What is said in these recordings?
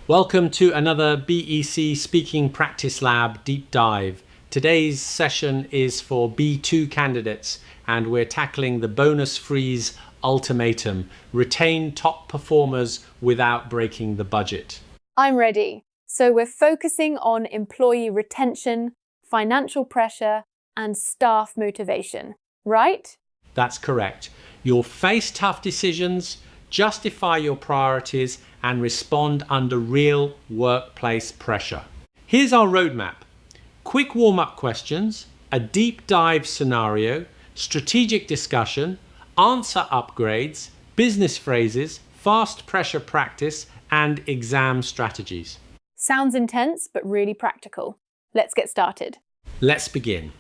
Welcome to another BEC Speaking Practice Lab deep dive. Today's session is for B2 candidates and we're tackling the bonus freeze ultimatum. Retain top performers without breaking the budget. I'm ready. So we're focusing on employee retention, financial pressure, and staff motivation, right? That's correct. You'll face tough decisions, justify your priorities, and respond under real workplace pressure. Here's our roadmap. Quick warm-up questions, a deep dive scenario, strategic discussion, answer upgrades, business phrases, fast pressure practice, and exam strategies. Sounds intense, but really practical. Let's get started. Let's begin.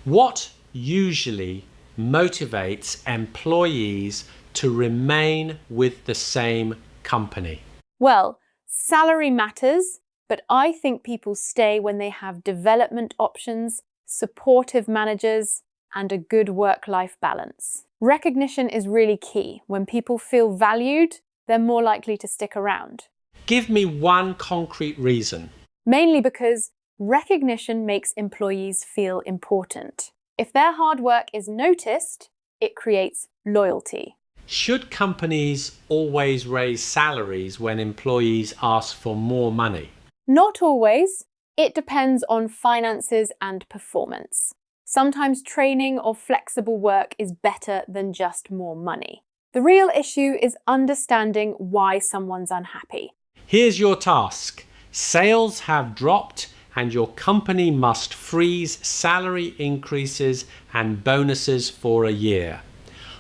What usually motivates employees to remain with the same company? Well, salary matters, but I think people stay when they have development options, supportive managers, and a good work-life balance. Recognition is really key. When people feel valued, they're more likely to stick around. Give me one concrete reason. Mainly because recognition makes employees feel important. If their hard work is noticed, it creates loyalty. Should companies always raise salaries when employees ask for more money? Not always. It depends on finances and performance. Sometimes training or flexible work is better than just more money. The real issue is understanding why someone's unhappy. Here's your task. Sales have dropped and your company must freeze salary increases and bonuses for a year.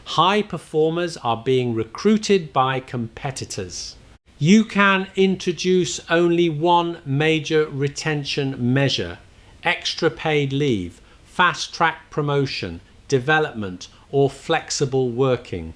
High performers are being recruited by competitors. You can introduce only one major retention measure: extra paid leave, fast-track promotion, development, or flexible working.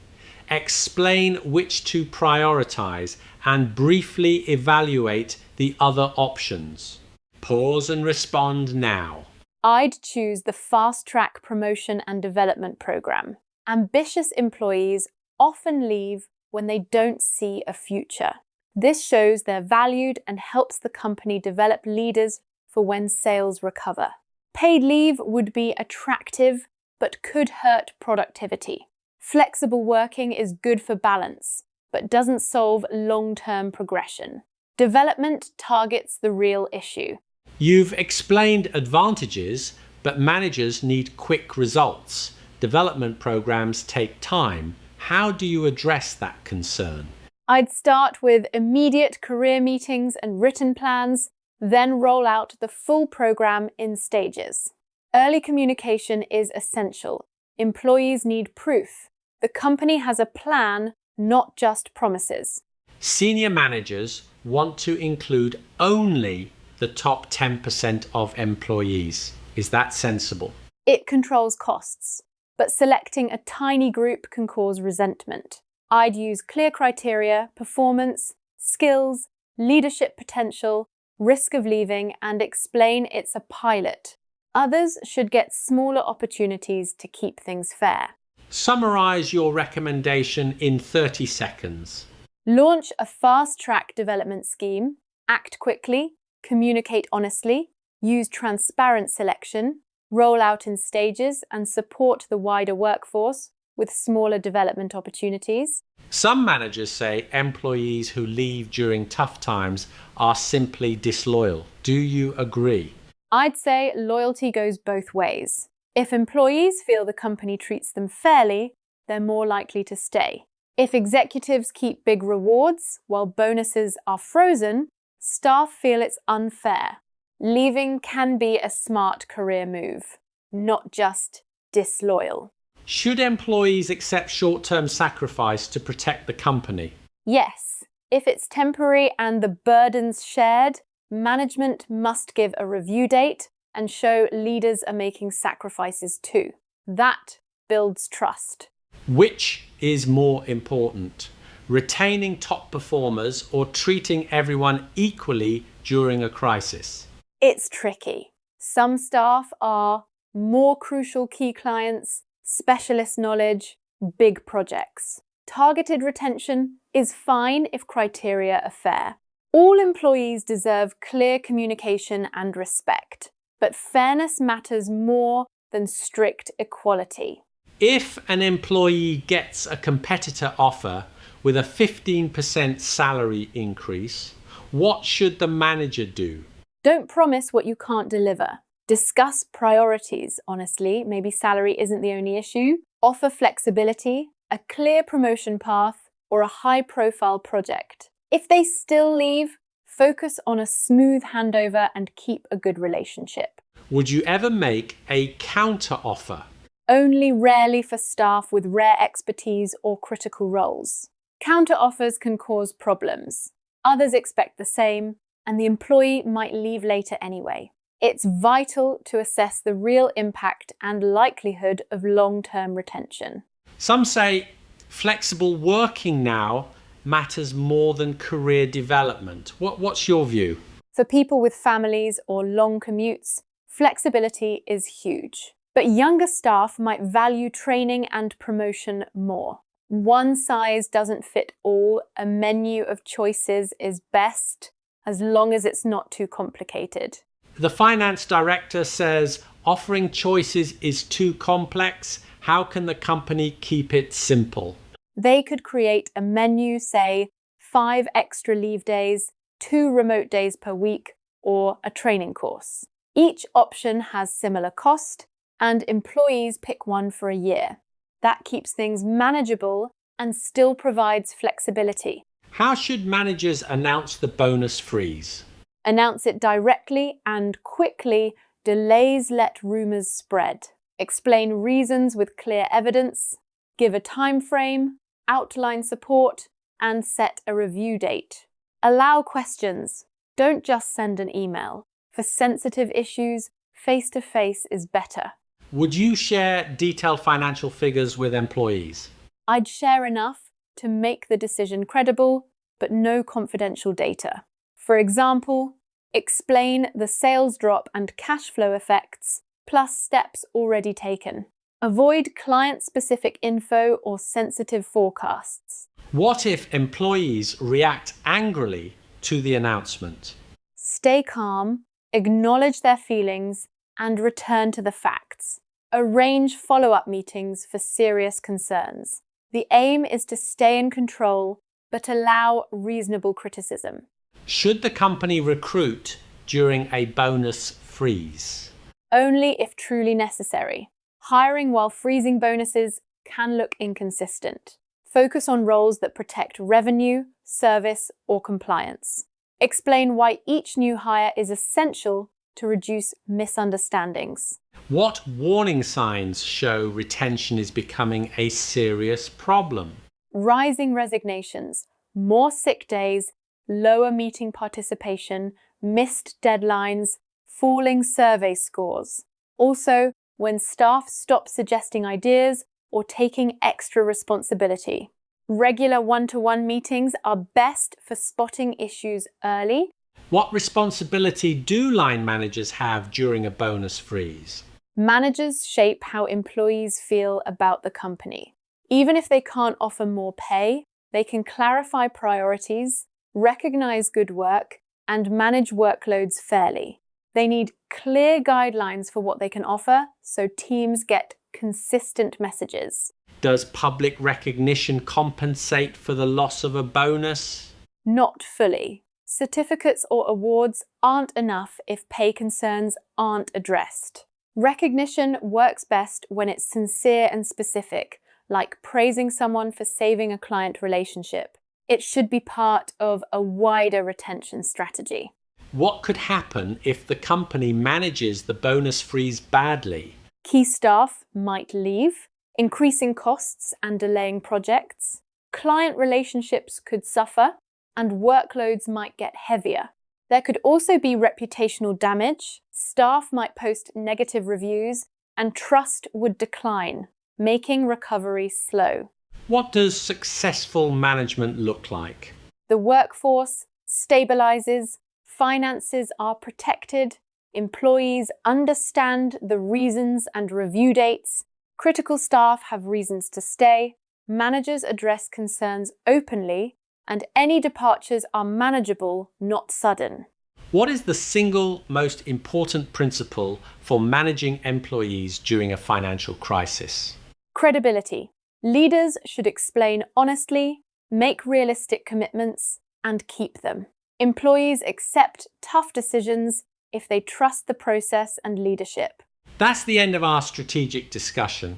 Explain which to prioritize and briefly evaluate the other options. Pause and respond now. I'd choose the fast-track promotion and development program. Ambitious employees often leave when they don't see a future. This shows they're valued and helps the company develop leaders for when sales recover. Paid leave would be attractive, but could hurt productivity. Flexible working is good for balance, but doesn't solve long-term progression. Development targets the real issue. You've explained advantages, but managers need quick results. Development programs take time. How do you address that concern? I'd start with immediate career meetings and written plans, then roll out the full program in stages. Early communication is essential. Employees need proof. The company has a plan, not just promises. Senior managers want to include only the top 10% of employees. Is that sensible? It controls costs, but selecting a tiny group can cause resentment. I'd use clear criteria: performance, skills, leadership potential, risk of leaving, and explain it's a pilot. Others should get smaller opportunities to keep things fair. Summarize your recommendation in 30 seconds. Launch a fast-track development scheme, act quickly, communicate honestly, use transparent selection, roll out in stages, and support the wider workforce with smaller development opportunities. Some managers say employees who leave during tough times are simply disloyal. Do you agree? I'd say loyalty goes both ways. If employees feel the company treats them fairly, they're more likely to stay. If executives keep big rewards while bonuses are frozen, staff feel it's unfair. Leaving can be a smart career move, not just disloyal. Should employees accept short-term sacrifice to protect the company? Yes, if it's temporary and the burden's shared, management must give a review date and show leaders are making sacrifices too. That builds trust. Which is more important, retaining top performers or treating everyone equally during a crisis? It's tricky. Some staff are more crucial key clients, specialist knowledge, big projects. Targeted retention is fine if criteria are fair. All employees deserve clear communication and respect, but fairness matters more than strict equality. If an employee gets a competitor offer with a 15% salary increase, what should the manager do? Don't promise what you can't deliver. Discuss priorities, honestly. Maybe salary isn't the only issue. Offer flexibility, a clear promotion path, or a high-profile project. If they still leave, focus on a smooth handover and keep a good relationship. Would you ever make a counter offer? Only rarely for staff with rare expertise or critical roles. Counter offers can cause problems. Others expect the same, and the employee might leave later anyway. It's vital to assess the real impact and likelihood of long-term retention. Some say flexible working now matters more than career development. What's your view? For people with families or long commutes, flexibility is huge. But younger staff might value training and promotion more. One size doesn't fit all. A menu of choices is best, as long as it's not too complicated. The finance director says offering choices is too complex. How can the company keep it simple? They could create a menu, say 5 extra leave days, 2 remote days per week, or a training course. Each option has similar cost, and employees pick one for a year. That keeps things manageable and still provides flexibility. How should managers announce the bonus freeze? Announce it directly and quickly. Delays let rumors spread. Explain reasons with clear evidence. Give a time frame, outline support, and set a review date. Allow questions. Don't just send an email. For sensitive issues, face-to-face is better. Would you share detailed financial figures with employees? I'd share enough to make the decision credible, but no confidential data. For example, explain the sales drop and cash flow effects, plus steps already taken. Avoid client-specific info or sensitive forecasts. What if employees react angrily to the announcement? Stay calm, acknowledge their feelings, and return to the facts. Arrange follow-up meetings for serious concerns. The aim is to stay in control, but allow reasonable criticism. Should the company recruit during a bonus freeze? Only if truly necessary. Hiring while freezing bonuses can look inconsistent. Focus on roles that protect revenue, service, or compliance. Explain why each new hire is essential to reduce misunderstandings. What warning signs show retention is becoming a serious problem? Rising resignations, more sick days, lower meeting participation, missed deadlines, falling survey scores. Also, when staff stop suggesting ideas or taking extra responsibility. Regular one-to-one meetings are best for spotting issues early. What responsibility do line managers have during a bonus freeze? Managers shape how employees feel about the company. Even if they can't offer more pay, they can clarify priorities, recognize good work, and manage workloads fairly. They need clear guidelines for what they can offer so teams get consistent messages. Does public recognition compensate for the loss of a bonus? Not fully. Certificates or awards aren't enough if pay concerns aren't addressed. Recognition works best when it's sincere and specific, like praising someone for saving a client relationship. It should be part of a wider retention strategy. What could happen if the company manages the bonus freeze badly? Key staff might leave, increasing costs and delaying projects. Client relationships could suffer, and workloads might get heavier. There could also be reputational damage. Staff might post negative reviews, and trust would decline, making recovery slow. What does successful management look like? The workforce stabilizes, finances are protected, employees understand the reasons and review dates, critical staff have reasons to stay, managers address concerns openly, and any departures are manageable, not sudden. What is the single most important principle for managing employees during a financial crisis? Credibility. Leaders should explain honestly, make realistic commitments, and keep them. Employees accept tough decisions if they trust the process and leadership. That's the end of our strategic discussion.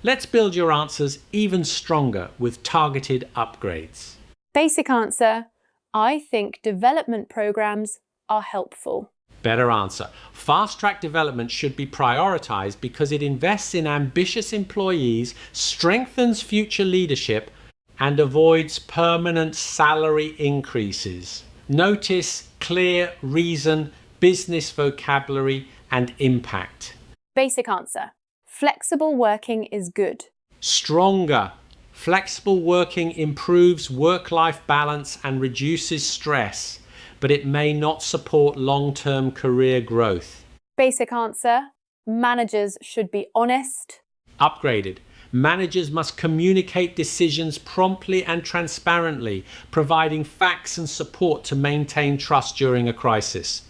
Let's build your answers even stronger with targeted upgrades. Basic answer: I think development programs are helpful. Better answer. Fast-track development should be prioritized because it invests in ambitious employees, strengthens future leadership, and avoids permanent salary increases. Notice clear reason, business vocabulary, and impact. Basic answer: flexible working is good. Stronger. Flexible working improves work-life balance and reduces stress, but it may not support long-term career growth. Basic answer: managers should be honest. Upgraded. Managers must communicate decisions promptly and transparently, providing facts and support to maintain trust during a crisis.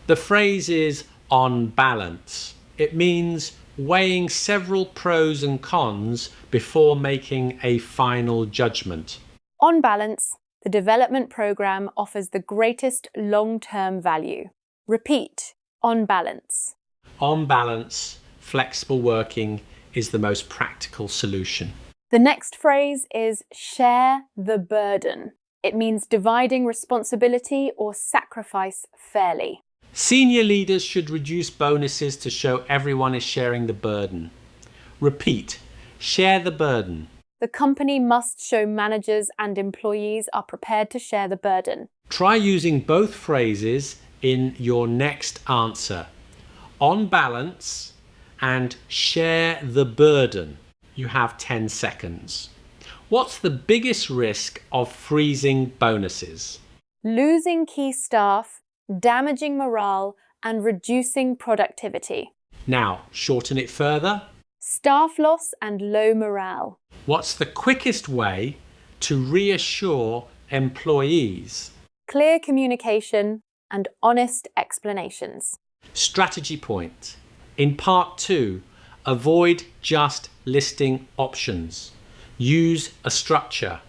The phrase is on balance. It means weighing several pros and cons before making a final judgment. On balance, the development program offers the greatest long-term value. Repeat: on balance. On balance, flexible working is the most practical solution. The next phrase is share the burden. It means dividing responsibility or sacrifice fairly. Senior leaders should reduce bonuses to show everyone is sharing the burden. Repeat: share the burden. The company must show managers and employees are prepared to share the burden. Try using both phrases in your next answer. On balance and share the burden. You have 10 seconds. What's the biggest risk of freezing bonuses? Losing key staff, damaging morale, and reducing productivity. Now, shorten it further. Staff loss and low morale. What's the quickest way to reassure employees? Clear communication and honest explanations. Strategy point. In part 2, avoid just listing options. Use a structure.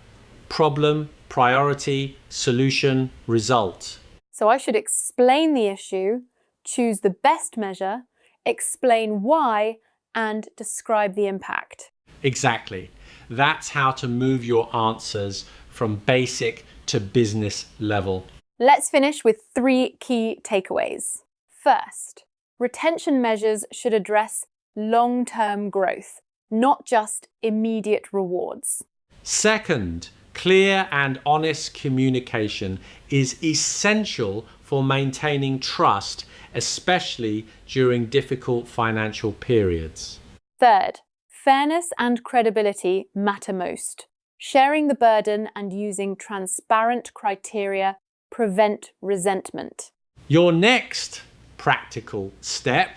Problem, priority, solution, result. So I should explain the issue, choose the best measure, explain why, and describe the impact. Exactly. That's how to move your answers from basic to business level. Let's finish with 3 key takeaways. First, retention measures should address long-term growth, not just immediate rewards. Second, clear and honest communication is essential for maintaining trust, especially during difficult financial periods. Third, fairness and credibility matter most. Sharing the burden and using transparent criteria prevent resentment. Your next practical step: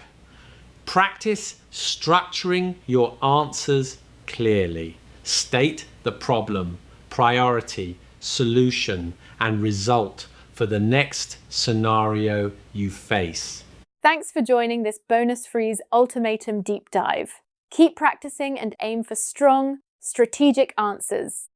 practice structuring your answers clearly. State the problem, priority, solution, and result for the next scenario you face. Thanks for joining this bonus freeze ultimatum deep dive. Keep practicing and aim for strong, strategic answers.